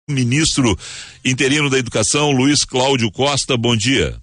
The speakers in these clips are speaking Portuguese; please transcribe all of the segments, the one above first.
Ministro interino da Educação, Luiz Cláudio Costa, bom dia.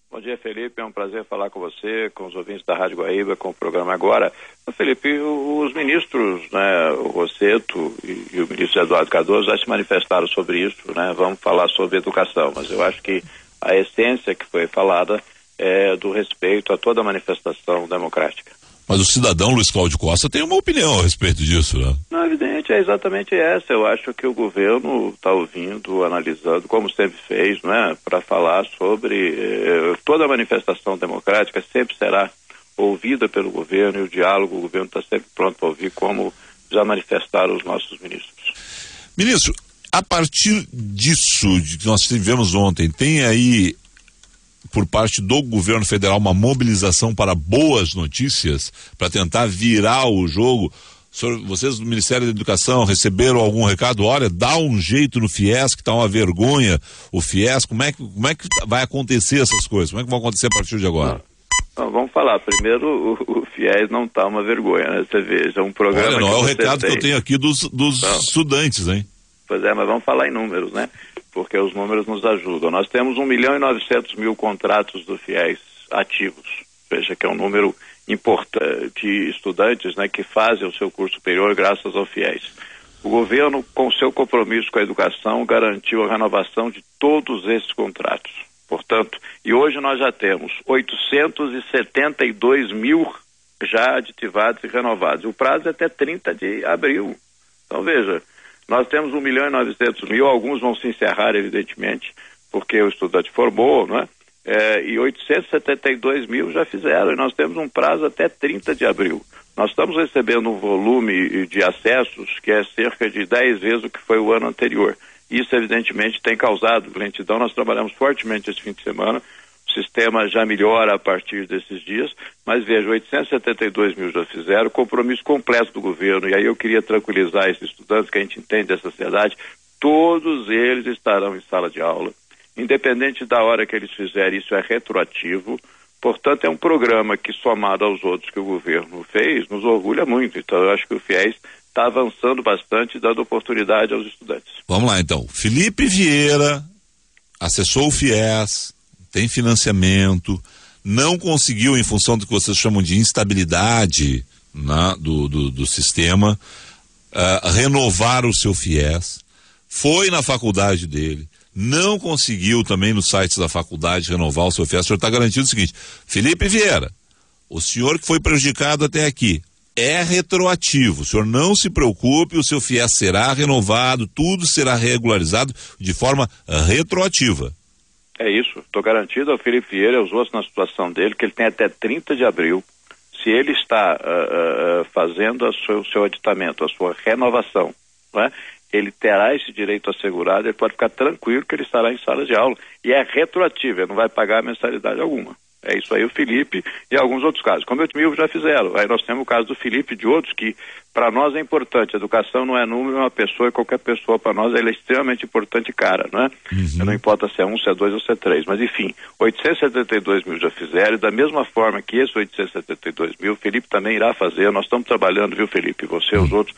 Bom dia, Felipe, é um prazer falar com você, com os ouvintes da Rádio Guaíba, com o programa agora. Felipe, os ministros, né, o Rossetto e o ministro Eduardo Cardoso já se manifestaram sobre isso, né, vamos falar sobre educação, mas eu acho que a essência que foi falada é do respeito a toda manifestação democrática. Mas o cidadão Luiz Cláudio Costa tem uma opinião a respeito disso, né? Não, evidente, é exatamente essa. Eu acho que o governo está ouvindo, analisando, como sempre fez, né, para falar sobre toda manifestação democrática sempre será ouvida pelo governo e o diálogo, o governo está sempre pronto para ouvir, como já manifestaram os nossos ministros. Ministro, a partir disso que nós tivemos ontem, tem aí por parte do governo federal uma mobilização para boas notícias, para tentar virar o jogo? Vocês do Ministério da Educação receberam algum recado? Olha, dá um jeito no FIES, que tá uma vergonha o FIES. Como é que vai acontecer essas coisas? Como é que vão acontecer a partir de agora? Não, vamos falar. Primeiro, o FIES não tá uma vergonha, né? Você veja, um programa. Olha, não é o recado que eu tenho aqui dos estudantes, hein? Pois é, mas vamos falar em números, né? Porque os números nos ajudam. Nós temos 1.900.000 contratos do FIES ativos. Veja que é um número importante de estudantes, né, que fazem o seu curso superior graças ao FIES. O governo, com seu compromisso com a educação, garantiu a renovação de todos esses contratos. Portanto, e hoje nós já temos 872 mil já aditivados e renovados. O prazo é até 30 de abril. Então, veja, nós temos 1.900.000, alguns vão se encerrar, evidentemente, porque o estudante formou, não é? E 872 mil já fizeram, e nós temos um prazo até 30 de abril. Nós estamos recebendo um volume de acessos que é cerca de 10 vezes o que foi o ano anterior. Isso, evidentemente, tem causado lentidão. Nós trabalhamos fortemente esse fim de semana, o sistema já melhora a partir desses dias, mas veja, 872 mil já fizeram, compromisso completo do governo, e aí eu queria tranquilizar esses estudantes, que a gente entende essa sociedade, todos eles estarão em sala de aula, independente da hora que eles fizerem, isso é retroativo. Portanto, é um programa que, somado aos outros que o governo fez, nos orgulha muito. Então, eu acho que o FIES está avançando bastante, dando oportunidade aos estudantes. Vamos lá, então. Felipe Vieira acessou o FIES, tem financiamento, não conseguiu, em função do que vocês chamam de instabilidade do sistema, renovar o seu FIES, foi na faculdade dele, não conseguiu também nos sites da faculdade renovar o seu FIES. O senhor está garantindo o seguinte: Felipe Vieira, o senhor que foi prejudicado até aqui, é retroativo, o senhor não se preocupe, o seu FIES será renovado, tudo será regularizado de forma retroativa. É isso, estou garantido ao Felipe Vieira e aos outros na situação dele, que ele tem até 30 de abril, se ele está fazendo o seu aditamento, a sua renovação, não é? Ele terá esse direito assegurado, ele pode ficar tranquilo que ele estará em sala de aula, e é retroativo, ele não vai pagar mensalidade alguma. É isso aí, o Felipe e alguns outros casos. Como 8.000 já fizeram. Aí nós temos o caso do Felipe e de outros que, para nós, é importante. A educação não é número, é uma pessoa, e qualquer pessoa, para nós, ela é extremamente importante e cara, não é? Uhum. Não importa se é 1, se é 2 ou se é 3. Mas, enfim, 872 mil já fizeram, e da mesma forma que esses 872 mil, o Felipe também irá fazer. Nós estamos trabalhando, viu, Felipe, você e os outros,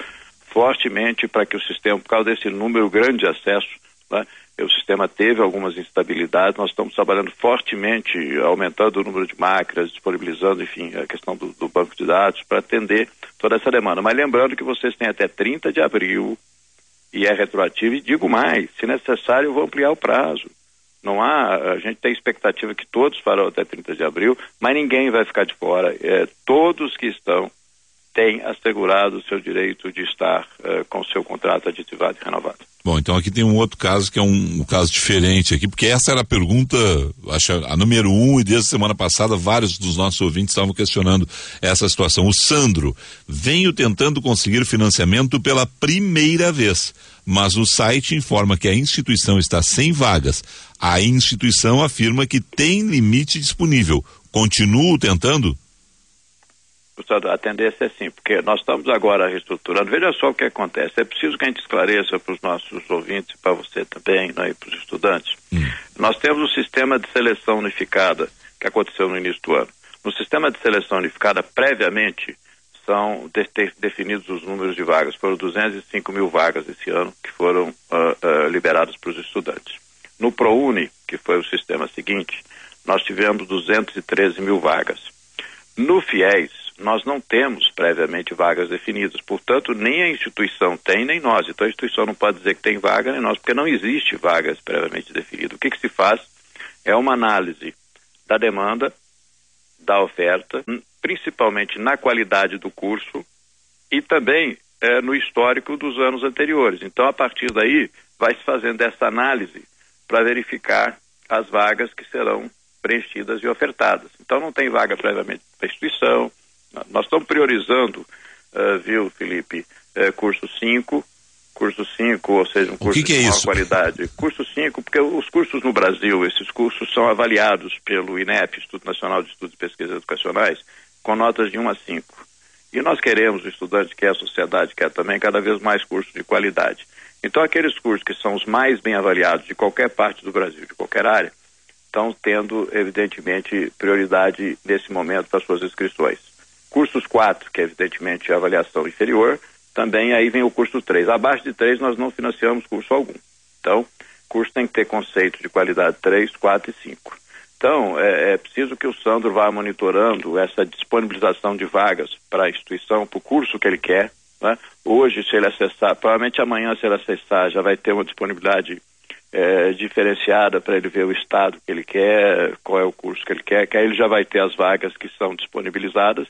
fortemente para que o sistema, por causa desse número grande de acesso, né, o sistema teve algumas instabilidades. Nós estamos trabalhando fortemente, aumentando o número de máquinas, disponibilizando, enfim, a questão do banco de dados para atender toda essa demanda. Mas lembrando que vocês têm até 30 de abril e é retroativo, e digo mais, se necessário eu vou ampliar o prazo. Não há, a gente tem expectativa que todos farão até 30 de abril, mas ninguém vai ficar de fora. Todos que estão têm assegurado o seu direito de estar com o seu contrato aditivado e renovado. Bom, então aqui tem um outro caso que é um caso diferente aqui, porque essa era a pergunta, acho, a número 1, e desde a semana passada vários dos nossos ouvintes estavam questionando essa situação. O Sandro: venho tentando conseguir financiamento pela primeira vez, mas o site informa que a instituição está sem vagas. A instituição afirma que tem limite disponível. Continuo tentando? A tendência é sim, porque nós estamos agora reestruturando. Veja só o que acontece. É preciso que a gente esclareça para os nossos ouvintes, para você também, né, e para os estudantes. Nós temos o sistema de seleção unificada que aconteceu no início do ano. No sistema de seleção unificada, previamente, são definidos os números de vagas. Foram 205 mil vagas esse ano que foram liberadas para os estudantes. No ProUni, que foi o sistema seguinte, nós tivemos 213 mil vagas. No FIES, nós não temos previamente vagas definidas, portanto, nem a instituição tem, nem nós. Então, a instituição não pode dizer que tem vaga, nem nós, porque não existe vagas previamente definidas. O que se faz é uma análise da demanda, da oferta, principalmente na qualidade do curso e também no histórico dos anos anteriores. Então, a partir daí, vai se fazendo essa análise para verificar as vagas que serão preenchidas e ofertadas. Então, não tem vaga previamente para a instituição. Nós estamos priorizando, viu, Felipe, curso 5, ou seja, um curso de maior qualidade. Curso 5, porque os cursos no Brasil, esses cursos são avaliados pelo INEP, Instituto Nacional de Estudos e Pesquisas Educacionais, com notas de 1 a 5. E nós queremos, o estudante quer, a sociedade quer também, cada vez mais cursos de qualidade. Então, aqueles cursos que são os mais bem avaliados de qualquer parte do Brasil, de qualquer área, estão tendo, evidentemente, prioridade nesse momento para suas inscrições. Cursos 4, que é, evidentemente, a avaliação inferior, também aí vem o curso 3. Abaixo de 3, nós não financiamos curso algum. Então, curso tem que ter conceito de qualidade 3, 4 e 5. Então, é preciso que o Sandro vá monitorando essa disponibilização de vagas para a instituição, para o curso que ele quer, né? Hoje, se ele acessar, provavelmente amanhã, se ele acessar, já vai ter uma disponibilidade diferenciada para ele ver o estado que ele quer, qual é o curso que ele quer, que aí ele já vai ter as vagas que são disponibilizadas,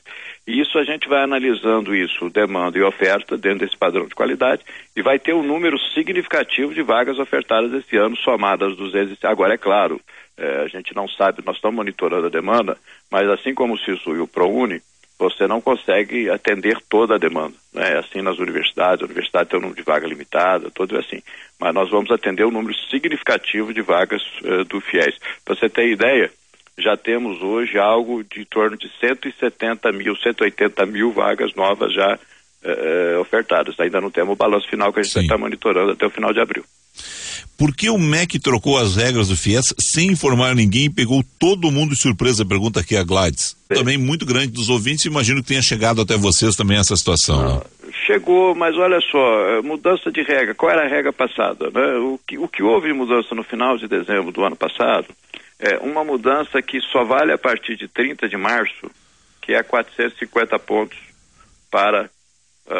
e isso a gente vai analisando isso, demanda e oferta, dentro desse padrão de qualidade, e vai ter um número significativo de vagas ofertadas esse ano, somadas 200. Agora, é claro, a gente não sabe, nós estamos monitorando a demanda, mas assim como o CISU e o ProUni, você não consegue atender toda a demanda, né? Assim nas universidades, a universidade tem um número de vaga limitada, tudo assim. Mas nós vamos atender um número significativo de vagas do FIES. Para você ter ideia, já temos hoje algo de torno de 170 mil, 180 mil vagas novas já ofertadas. Ainda não temos o balanço final que a gente vai estar monitorando até o final de abril. Por que o MEC trocou as regras do FIES sem informar ninguém e pegou todo mundo de surpresa? Pergunta aqui a Gladys. Também muito grande dos ouvintes, imagino que tenha chegado até vocês também essa situação. Não, chegou, mas olha só, mudança de regra. Qual era a regra passada, né? O que houve de mudança no final de dezembro do ano passado é uma mudança que só vale a partir de 30 de março, que é 450 pontos para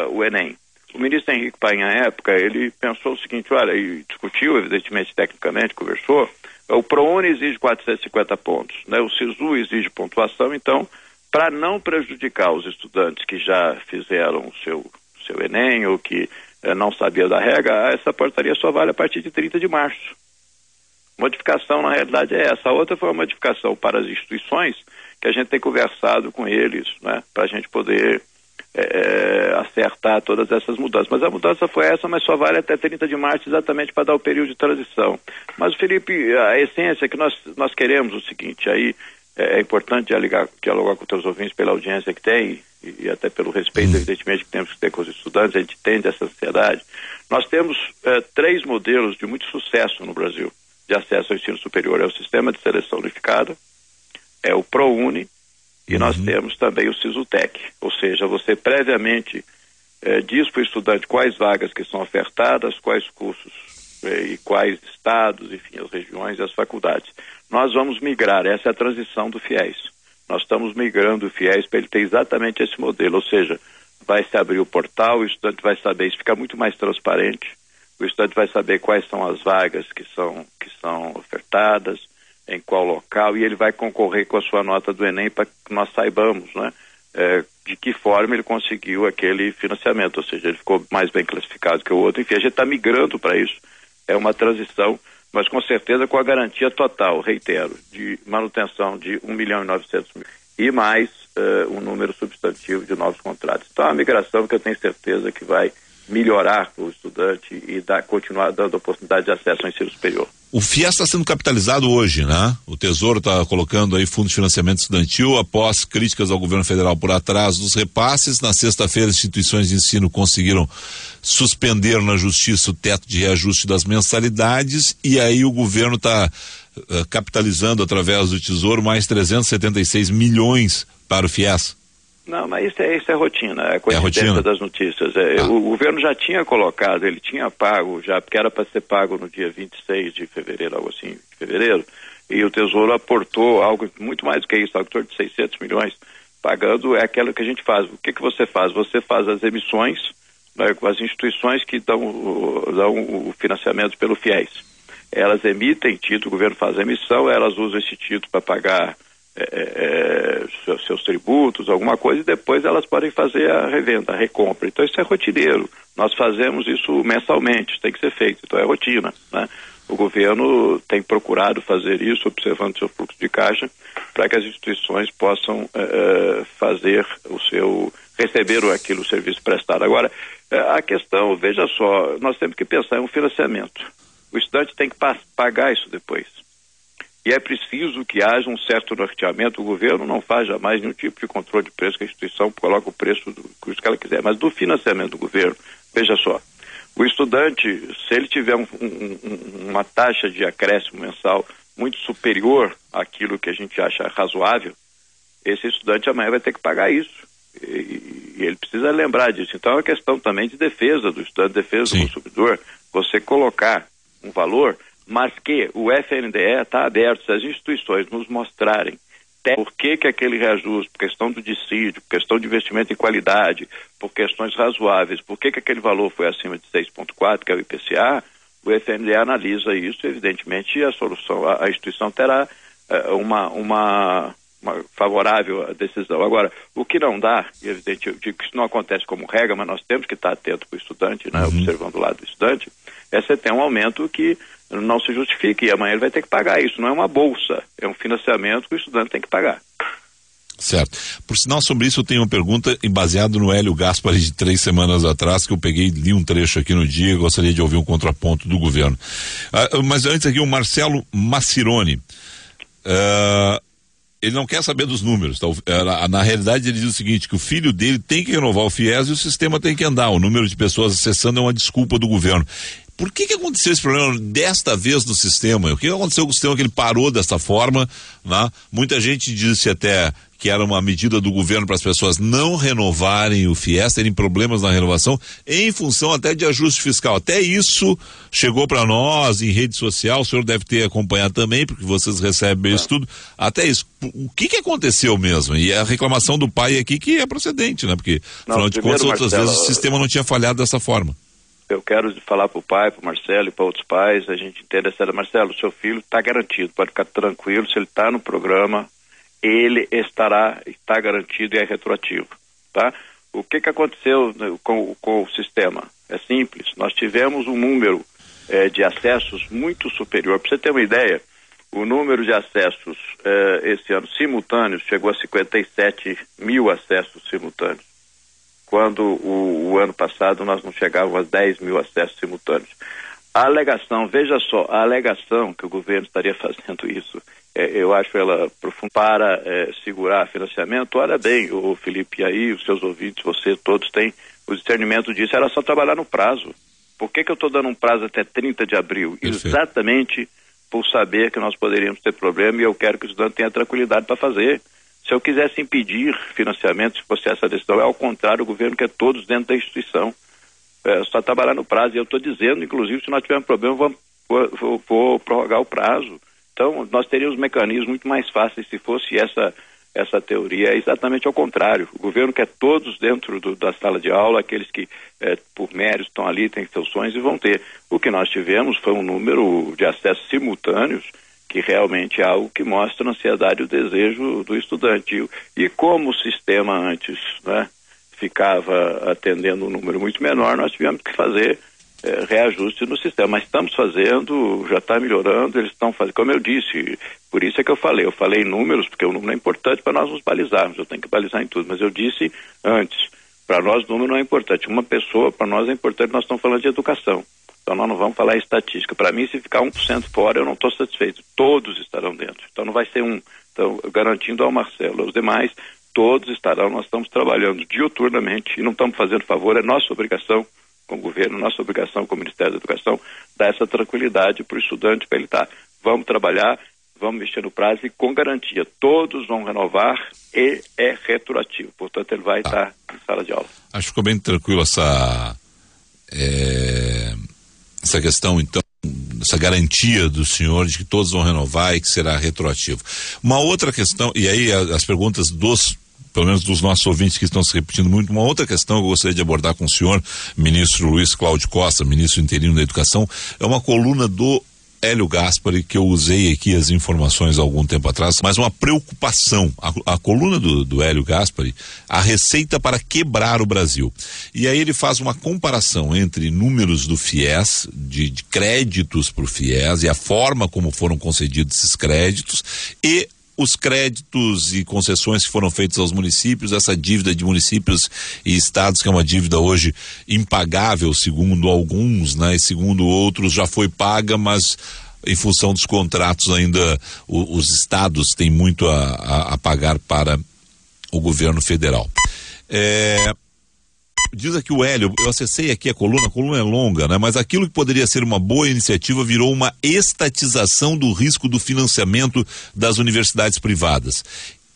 o Enem. O ministro Henrique Paim, à época, ele pensou o seguinte, olha, e discutiu, evidentemente, tecnicamente, conversou, o ProUni exige 450 pontos, né? O SISU exige pontuação, então, para não prejudicar os estudantes que já fizeram o seu Enem ou que não sabiam da regra, essa portaria só vale a partir de 30 de março. Modificação, na realidade, é essa. A outra foi uma modificação para as instituições, que a gente tem conversado com eles, né? Para a gente poder acertar todas essas mudanças. Mas a mudança foi essa, mas só vale até 30 de março exatamente para dar o período de transição. Mas, Felipe, a essência é que nós queremos o seguinte, aí é importante dialogar com os teus ouvintes pela audiência que tem e até pelo respeito, evidentemente, que temos que ter com os estudantes, a gente entende essa ansiedade. Nós temos 3 modelos de muito sucesso no Brasil de acesso ao ensino superior. É o Sistema de Seleção Unificada, é o ProUni, e nós temos também o SISUTEC, ou seja, você previamente diz para o estudante quais vagas que são ofertadas, quais cursos e quais estados, enfim, as regiões e as faculdades. Nós vamos migrar, essa é a transição do FIES. Nós estamos migrando o FIES para ele ter exatamente esse modelo, ou seja, vai se abrir o portal, o estudante vai saber, isso fica muito mais transparente, o estudante vai saber quais são as vagas que são ofertadas, em qual local, e ele vai concorrer com a sua nota do Enem para que nós saibamos, né, de que forma ele conseguiu aquele financiamento, ou seja, ele ficou mais bem classificado que o outro. Enfim, a gente está migrando para isso, é uma transição, mas com certeza com a garantia total, reitero, de manutenção de 1.900.000 e mais um número substantivo de novos contratos. Então, é uma migração que eu tenho certeza que vai melhorar para o estudante e continuar dando oportunidade de acesso ao ensino superior. O FIES está sendo capitalizado hoje, né? O Tesouro está colocando aí fundo de financiamento estudantil após críticas ao governo federal por atraso dos repasses. Na sexta-feira, instituições de ensino conseguiram suspender na justiça o teto de reajuste das mensalidades e aí o governo está capitalizando através do Tesouro mais 376 milhões para o FIES. Não, mas isso é rotina, é coincidência das notícias. O governo já tinha colocado, ele tinha pago já, porque era para ser pago no dia 26 de fevereiro, algo assim, de fevereiro, e o Tesouro aportou algo muito mais do que isso, algo em torno de 600 milhões, pagando é aquilo que a gente faz. O que você faz? Você faz as emissões, né, com as instituições que dão o financiamento pelo FIES. Elas emitem título, o governo faz a emissão, elas usam esse título para pagar seus tributos, alguma coisa, e depois elas podem fazer a revenda, a recompra. Então isso é rotineiro, nós fazemos isso mensalmente, isso tem que ser feito, então é rotina, né? O governo tem procurado fazer isso, observando seu fluxo de caixa, para que as instituições possam receber o serviço prestado. Agora, a questão, veja só, nós temos que pensar em um financiamento, o estudante tem que pagar isso depois. E é preciso que haja um certo norteamento. O governo não faz jamais nenhum tipo de controle de preço, que a instituição coloca o preço do custo que ela quiser. Mas do financiamento do governo, veja só, o estudante, se ele tiver uma taxa de acréscimo mensal muito superior àquilo que a gente acha razoável, esse estudante amanhã vai ter que pagar isso. E ele precisa lembrar disso. Então é uma questão também de defesa do estudante, defesa do consumidor, você colocar um valor, mas que o FNDE está aberto, se as instituições nos mostrarem por que aquele reajuste, por questão do dissídio, por questão de investimento em qualidade, por questões razoáveis, por que aquele valor foi acima de 6,4, que é o IPCA, o FNDE analisa isso e, evidentemente, a solução, a instituição terá uma favorável à decisão. Agora, o que não dá, e evidente, eu digo que isso não acontece como regra, mas nós temos que estar atento para o estudante, né, observando o lado do estudante, é você ter um aumento que não se justifique, e amanhã ele vai ter que pagar isso. Não é uma bolsa, é um financiamento que o estudante tem que pagar. Certo. Por sinal, sobre isso eu tenho uma pergunta baseado no Hélio Gaspari de 3 semanas atrás, que eu peguei, li um trecho aqui no dia, gostaria de ouvir um contraponto do governo. Mas antes aqui, o Marcelo Massironi, ele não quer saber dos números, tá? Na realidade ele diz o seguinte, que o filho dele tem que renovar o FIES e o sistema tem que andar, o número de pessoas acessando é uma desculpa do governo. Por que aconteceu esse problema desta vez no sistema? O que aconteceu com o sistema que ele parou desta forma, né? Muita gente disse até que era uma medida do governo para as pessoas não renovarem o FIES, terem problemas na renovação, em função até de ajuste fiscal. Até isso chegou para nós em rede social, o senhor deve ter acompanhado também, porque vocês recebem isso tudo. Até isso. O que aconteceu mesmo? E a reclamação do pai aqui que é procedente, né? Porque, afinal de contas, outras vezes o sistema não tinha falhado dessa forma. Eu quero falar para o pai, para o Marcelo e para outros pais, a gente entende essa, Marcelo, seu filho está garantido, pode ficar tranquilo, se ele está no programa, ele está garantido e é retroativo, tá? O que aconteceu com o sistema? É simples, nós tivemos um número de acessos muito superior. Para você ter uma ideia, o número de acessos esse ano simultâneos chegou a 57 mil acessos simultâneos, quando o ano passado nós não chegávamos a 10 mil acessos simultâneos. A alegação, veja só, a alegação que o governo estaria fazendo isso, eu acho ela profunda para segurar financiamento. Olha bem, o Felipe, aí, os seus ouvintes, você, todos têm o discernimento disso, era só trabalhar no prazo. Por que eu estou dando um prazo até 30 de abril? Perfeito. Exatamente por saber que nós poderíamos ter problema e eu quero que o estudante tenha tranquilidade para fazer. Se eu quisesse impedir financiamento, se fosse essa decisão, é ao contrário, o governo quer todos dentro da instituição. Só trabalhar no prazo, e eu estou dizendo, inclusive, se nós tivermos problema, vou prorrogar o prazo. Então, nós teríamos mecanismos muito mais fáceis se fosse essa teoria. É exatamente ao contrário. O governo quer todos dentro da sala de aula, aqueles que, por méritos, estão ali, têm seus sonhos e vão ter. O que nós tivemos foi um número de acessos simultâneos, que realmente é algo que mostra a ansiedade e o desejo do estudante. E como o sistema antes, né, ficava atendendo um número muito menor, nós tivemos que fazer reajuste no sistema. Mas estamos fazendo, já está melhorando, eles estão fazendo, como eu disse, por isso é que eu falei em números, porque o número é importante para nós nos balizarmos, eu tenho que balizar em tudo, mas eu disse antes, para nós o número não é importante, uma pessoa, para nós é importante, nós estamos falando de educação. Então nós não vamos falar em estatística. Para mim, se ficar 1% fora, eu não estou satisfeito. Todos estarão dentro. Então não vai ser um. Então, garantindo ao Marcelo, aos demais, todos estarão. Nós estamos trabalhando diuturnamente e não estamos fazendo favor. É nossa obrigação como governo, nossa obrigação como Ministério da Educação, dar essa tranquilidade para o estudante, para ele estar. Vamos trabalhar, vamos mexer no prazo e com garantia. Todos vão renovar e é retroativo. Portanto, ele vai estar em sala de aula. Acho que ficou bem tranquilo essa questão, então, essa garantia do senhor de que todos vão renovar e que será retroativo. Uma outra questão, e aí as perguntas pelo menos dos nossos ouvintes que estão se repetindo muito, uma outra questão que eu gostaria de abordar com o senhor, ministro Luiz Cláudio Costa, ministro interino da Educação, é uma coluna do Hélio Gaspari, que eu usei aqui as informações há algum tempo atrás, mas uma preocupação, a coluna do Hélio Gaspari, a receita para quebrar o Brasil. E aí ele faz uma comparação entre números do FIES, de créditos para o FIES e a forma como foram concedidos esses créditos e os créditos e concessões que foram feitas aos municípios, essa dívida de municípios e estados, que é uma dívida hoje impagável, segundo alguns, né? E segundo outros já foi paga, mas em função dos contratos ainda os estados têm muito a pagar para o governo federal. Diz aqui o Hélio, eu acessei aqui a coluna é longa, né? Mas aquilo que poderia ser uma boa iniciativa virou uma estatização do risco do financiamento das universidades privadas.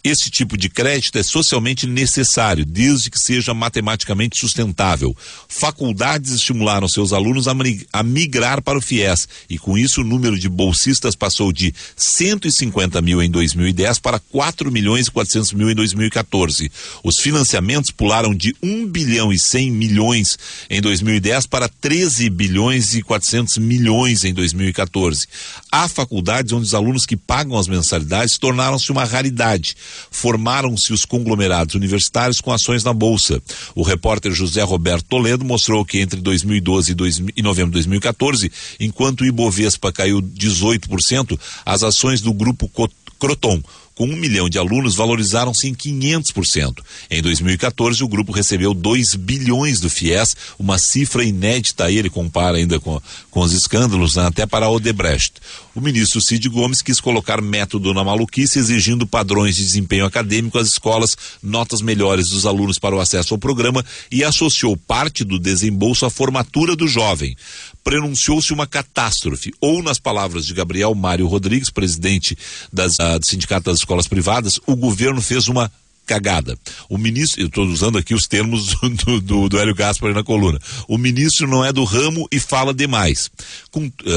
Esse tipo de crédito é socialmente necessário, desde que seja matematicamente sustentável. Faculdades estimularam seus alunos a migrar para o FIES e com isso o número de bolsistas passou de 150 mil em 2010 para 4 milhões e 400 mil em 2014. Os financiamentos pularam de 1 bilhão e 100 milhões em 2010 para 13 bilhões e 400 milhões em 2014. Há faculdades onde os alunos que pagam as mensalidades tornaram-se uma raridade. Formaram-se os conglomerados universitários com ações na Bolsa. O repórter José Roberto Toledo mostrou que entre 2012 e novembro de 2014, enquanto o Ibovespa caiu 18%, as ações do grupo Croton, com 1 milhão de alunos, valorizaram-se em 500%. Em 2014, o grupo recebeu 2 bilhões do FIES, uma cifra inédita, aí ele compara ainda com os escândalos, né, até para a Odebrecht. O ministro Cid Gomes quis colocar método na maluquice, exigindo padrões de desempenho acadêmico às escolas, notas melhores dos alunos para o acesso ao programa e associou parte do desembolso à formatura do jovem. Prenunciou-se uma catástrofe, ou nas palavras de Gabriel Mário Rodrigues, presidente do Sindicato das Escolas Privadas, o governo fez uma cagada. O ministro, eu estou usando aqui os termos do Hélio Gaspari na coluna, o ministro não é do ramo e fala demais.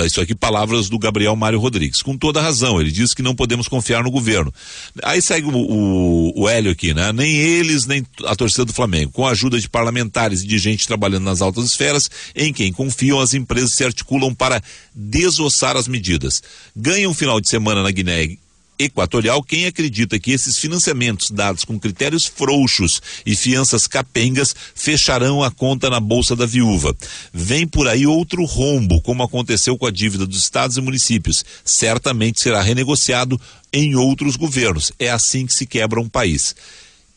Isso aqui palavras do Gabriel Mário Rodrigues, com toda razão, ele diz que não podemos confiar no governo. Aí segue o Hélio aqui, né? Nem eles, nem a torcida do Flamengo, com a ajuda de parlamentares e de gente trabalhando nas altas esferas, em quem confiam, as empresas se articulam para desossar as medidas. Ganha um final de semana na Guiné Equatorial quem acredita que esses financiamentos dados com critérios frouxos e fianças capengas fecharão a conta na bolsa da viúva. Vem por aí outro rombo, como aconteceu com a dívida dos estados e municípios. Certamente será renegociado em outros governos. É assim que se quebra um país.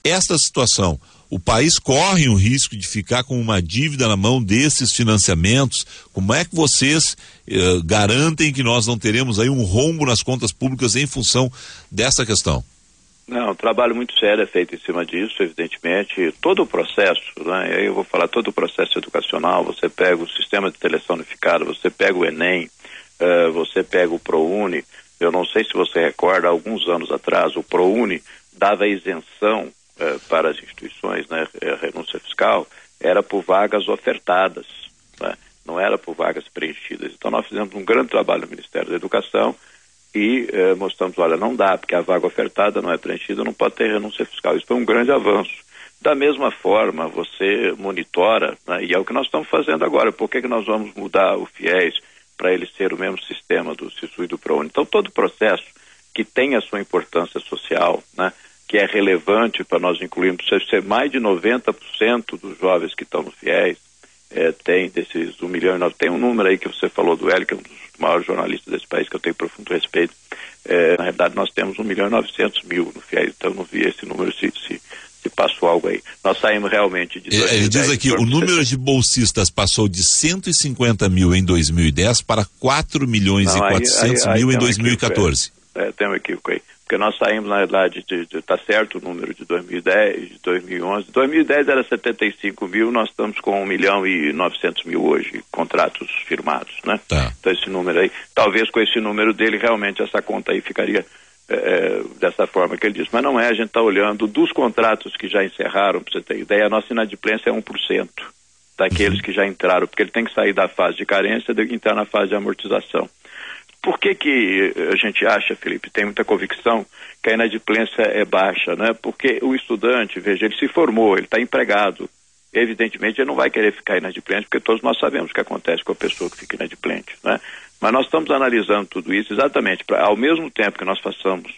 Esta situação, o país corre o risco de ficar com uma dívida na mão desses financiamentos. Como é que vocês garantem que nós não teremos aí um rombo nas contas públicas em função dessa questão? Não, um trabalho muito sério é feito em cima disso, evidentemente. Todo o processo, né? Aí eu vou falar todo o processo educacional. Você pega o sistema de seleção unificado, você pega o Enem, você pega o ProUni. Eu não sei se você recorda, alguns anos atrás, o ProUni dava isenção para as instituições, né? A renúncia fiscal era por vagas ofertadas, né? Não era por vagas preenchidas. Então nós fizemos um grande trabalho no Ministério da Educação e mostramos, olha, não dá, porque a vaga ofertada não é preenchida, não pode ter renúncia fiscal. Isso foi um grande avanço. Da mesma forma, você monitora, né? E é o que nós estamos fazendo agora. Por que nós vamos mudar o FIES para ele ser o mesmo sistema do SISU e do ProUni? Então todo o processo que tem a sua importância social, né? Que é relevante para nós incluirmos, ser mais de 90% dos jovens que estão no FIES, tem desses 1 milhão e 900, tem um número aí que você falou do Hélio, que é um dos maiores jornalistas desse país, que eu tenho profundo respeito. Na realidade nós temos 1 milhão e 900 mil no FIES, então eu não vi esse número se passou algo aí. Nós saímos realmente de 2010, ele diz aqui, o número de bolsistas passou de 150 mil em 2010 para 4 milhões e 400 mil em 2014. Tem um equívoco aí. Porque nós saímos, na verdade, está certo o número de 2010, de 2011. 2010 era 75 mil, nós estamos com 1.900.000 hoje, contratos firmados, né? Tá. Então esse número aí, talvez com esse número dele, realmente essa conta aí ficaria dessa forma que ele diz. Mas não é, a gente está olhando dos contratos que já encerraram, para você ter ideia, a nossa inadimplência é 1% daqueles que já entraram, porque ele tem que sair da fase de carência e entrar na fase de amortização. Por que a gente acha, Felipe, tem muita convicção que a inadimplência é baixa, né? Porque o estudante, veja, ele se formou, ele está empregado. Evidentemente, ele não vai querer ficar inadimplente, porque todos nós sabemos o que acontece com a pessoa que fica inadimplente, né? Mas nós estamos analisando tudo isso exatamente para, ao mesmo tempo que nós façamos,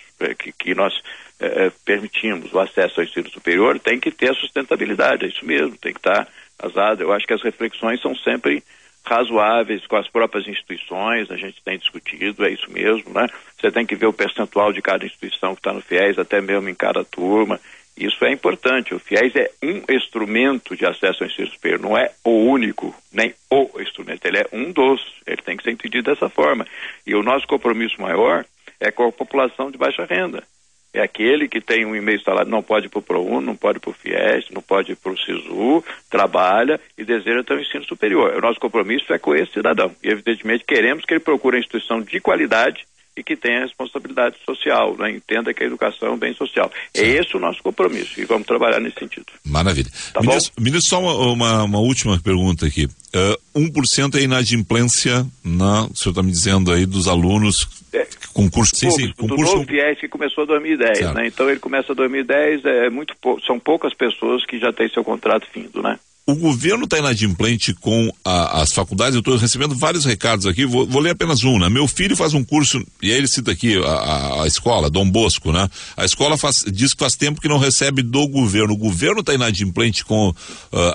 que nós permitimos o acesso ao ensino superior, tem que ter a sustentabilidade, é isso mesmo, tem que estar asado. Eu acho que as reflexões são sempre razoáveis com as próprias instituições, a gente tem discutido, é isso mesmo, né? Você tem que ver o percentual de cada instituição que está no FIES, até mesmo em cada turma. Isso é importante. O FIES é um instrumento de acesso ao ensino superior, não é o único, nem o instrumento, ele é um dos, ele tem que ser entendido dessa forma. E o nosso compromisso maior é com a população de baixa renda. É aquele que tem um e-mail salário, não pode ir para o ProUni, não pode ir para o FIES, não pode ir para o SISU, trabalha e deseja ter um ensino superior. O nosso compromisso é com esse cidadão. E, evidentemente, queremos que ele procure uma instituição de qualidade e que tenha responsabilidade social, né? Entenda que a educação é um bem social. Sim. É esse o nosso compromisso e vamos trabalhar nesse sentido. Maravilha. Tá ministro, só uma última pergunta aqui. 1% é inadimplência, o senhor está me dizendo aí, dos alunos concurso. Concurso novo FIES que começou em 2010, né? Então ele começa em 2010, são poucas pessoas que já têm seu contrato findo, né? O governo está inadimplente com as faculdades. Eu estou recebendo vários recados aqui, vou ler apenas um, né? Meu filho faz um curso, e aí ele cita aqui a escola, Dom Bosco, né? A escola diz que faz tempo que não recebe do governo. O governo está inadimplente com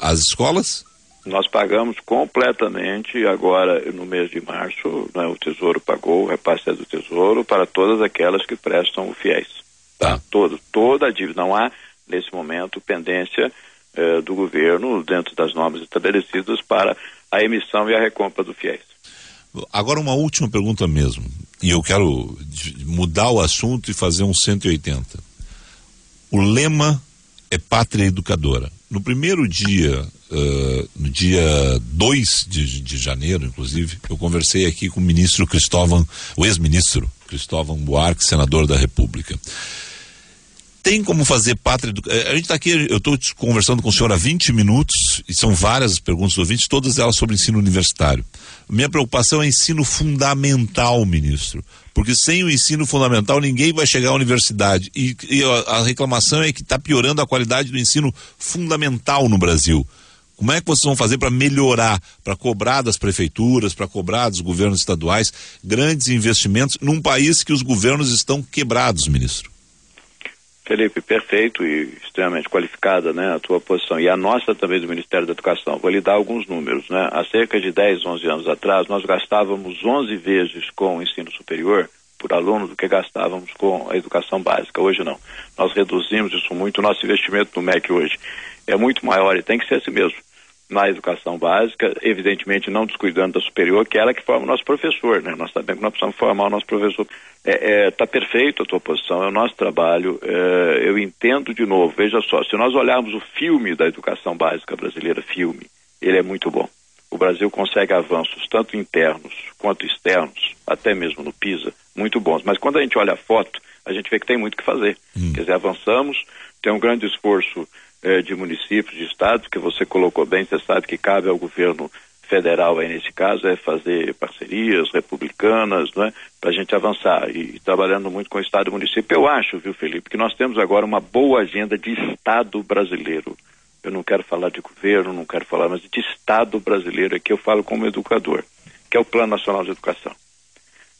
as escolas? Nós pagamos completamente agora no mês de março, né? O Tesouro pagou, o repasse é do Tesouro para todas aquelas que prestam o FIES. Tá? Toda a dívida, não há nesse momento pendência do governo dentro das normas estabelecidas para a emissão e a recompra do FIES. Agora uma última pergunta mesmo, e eu quero mudar o assunto e fazer um 180. O lema é Pátria Educadora. No primeiro dia, no dia 2 de janeiro, inclusive, eu conversei aqui com o ministro o ex-ministro Cristóvão Buarque, senador da República. Tem como fazer Pátria Educadora? A gente está aqui, eu estou conversando com o senhor há 20 minutos, e são várias as perguntas do ouvinte, todas elas sobre ensino universitário. Minha preocupação é ensino fundamental, ministro, porque sem o ensino fundamental ninguém vai chegar à universidade, e a reclamação é que está piorando a qualidade do ensino fundamental no Brasil. Como é que vocês vão fazer para melhorar, para cobrar das prefeituras, para cobrar dos governos estaduais grandes investimentos num país que os governos estão quebrados, ministro? Felipe, perfeito e extremamente qualificada, né, a tua posição, e a nossa também do Ministério da Educação. Vou lhe dar alguns números, né? Há cerca de 10, 11 anos atrás, nós gastávamos 11 vezes com o ensino superior por aluno do que gastávamos com a educação básica. Hoje não. Nós reduzimos isso muito, o nosso investimento no MEC hoje é muito maior e tem que ser assim mesmo. Na educação básica, evidentemente não descuidando da superior, que é ela que forma o nosso professor, né? Nós sabemos que nós precisamos formar o nosso professor. Tá perfeito a tua posição, é o nosso trabalho. Eu entendo de novo, veja só, se nós olharmos o filme da educação básica brasileira, ele é muito bom. O Brasil consegue avanços, tanto internos quanto externos, até mesmo no PISA, muito bons. Mas quando a gente olha a foto, a gente vê que tem muito o que fazer. Quer dizer, avançamos, tem um grande esforço de municípios, de estados, que você colocou bem, você sabe que cabe ao governo federal aí nesse caso, é fazer parcerias republicanas, né, para a gente avançar e trabalhando muito com o estado e município. Eu acho, viu, Felipe, que nós temos agora uma boa agenda de estado brasileiro. Eu não quero falar de governo, não quero falar, mas de estado brasileiro, aqui eu falo como educador, que é o Plano Nacional de Educação.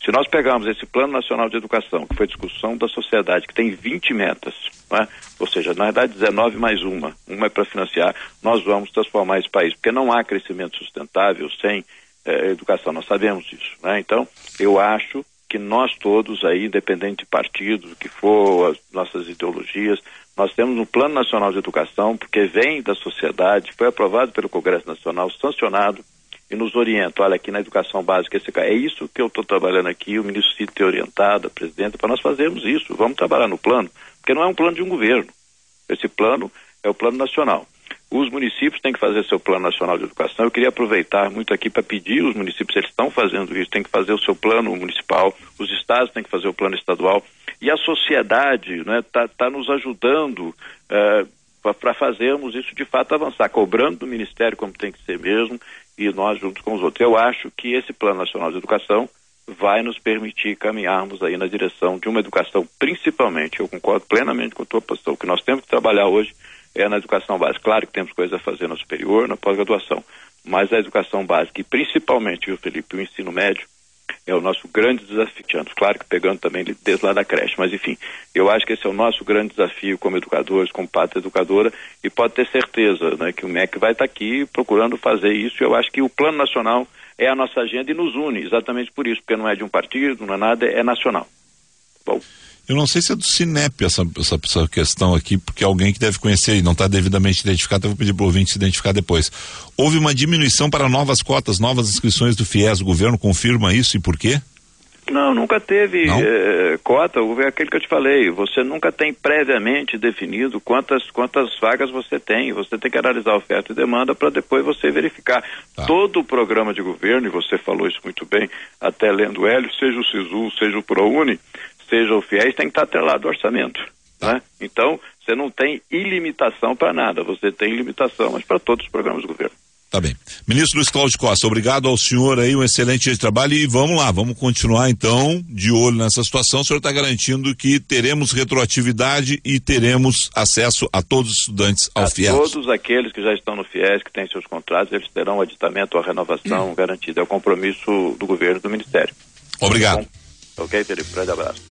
Se nós pegarmos esse Plano Nacional de Educação, que foi discussão da sociedade, que tem 20 metas, né? Ou seja, na verdade 19 mais uma é para financiar, nós vamos transformar esse país, porque não há crescimento sustentável sem educação, nós sabemos disso, né? Então, eu acho que nós todos aí, independente de partido, que for, as nossas ideologias, nós temos um Plano Nacional de Educação, porque vem da sociedade, foi aprovado pelo Congresso Nacional, sancionado, e nos orienta, olha, aqui na educação básica, é isso que eu estou trabalhando aqui, o ministro Cid ter orientado, a presidenta, para nós fazermos isso, vamos trabalhar no plano, porque não é um plano de um governo, esse plano é o plano nacional. Os municípios têm que fazer seu plano nacional de educação. Eu queria aproveitar muito aqui para pedir aos municípios, eles estão fazendo isso, têm que fazer o seu plano municipal, os estados têm que fazer o plano estadual, e a sociedade tá nos ajudando para fazermos isso de fato avançar, cobrando do Ministério como tem que ser mesmo, e nós juntos com os outros. Eu acho que esse Plano Nacional de Educação vai nos permitir caminharmos aí na direção de uma educação, principalmente, eu concordo plenamente com a tua posição, o que nós temos que trabalhar hoje é na educação básica. Claro que temos coisas a fazer na superior, na pós-graduação, mas a educação básica e principalmente, viu, Felipe, o ensino médio é o nosso grande desafio. Claro que pegando também desde lá da creche, mas enfim, eu acho que esse é o nosso grande desafio como educadores, como pátria educadora, e pode ter certeza, né, que o MEC vai estar aqui procurando fazer isso, e eu acho que o Plano Nacional é a nossa agenda e nos une, exatamente por isso, porque não é de um partido, não é nada, é nacional. Bom. Eu não sei se é do Cinep essa questão aqui, porque alguém que deve conhecer e não está devidamente identificado, eu vou pedir para o ouvinte se identificar depois. Houve uma diminuição para novas cotas, novas inscrições do FIES, o governo confirma isso e por quê? Não, nunca teve cota, é aquele que eu te falei, você nunca tem previamente definido quantas vagas você tem que analisar a oferta e demanda para depois você verificar. Tá. Todo o programa de governo, e você falou isso muito bem, até lendo o Hélio, seja o SISU, seja o ProUni, seja o FIES, tem que estar atrelado ao orçamento, né? Então, você não tem ilimitação para nada, você tem limitação, mas para todos os programas do governo. Tá bem. Ministro Luiz Cláudio Costa, obrigado ao senhor aí, um excelente dia de trabalho e vamos lá, vamos continuar então de olho nessa situação. O senhor está garantindo que teremos retroatividade e teremos acesso a todos os estudantes ao FIES? Todos aqueles que já estão no FIES, que têm seus contratos, eles terão o aditamento à renovação garantida. É o compromisso do governo e do Ministério. Obrigado. Ok, Felipe, grande abraço.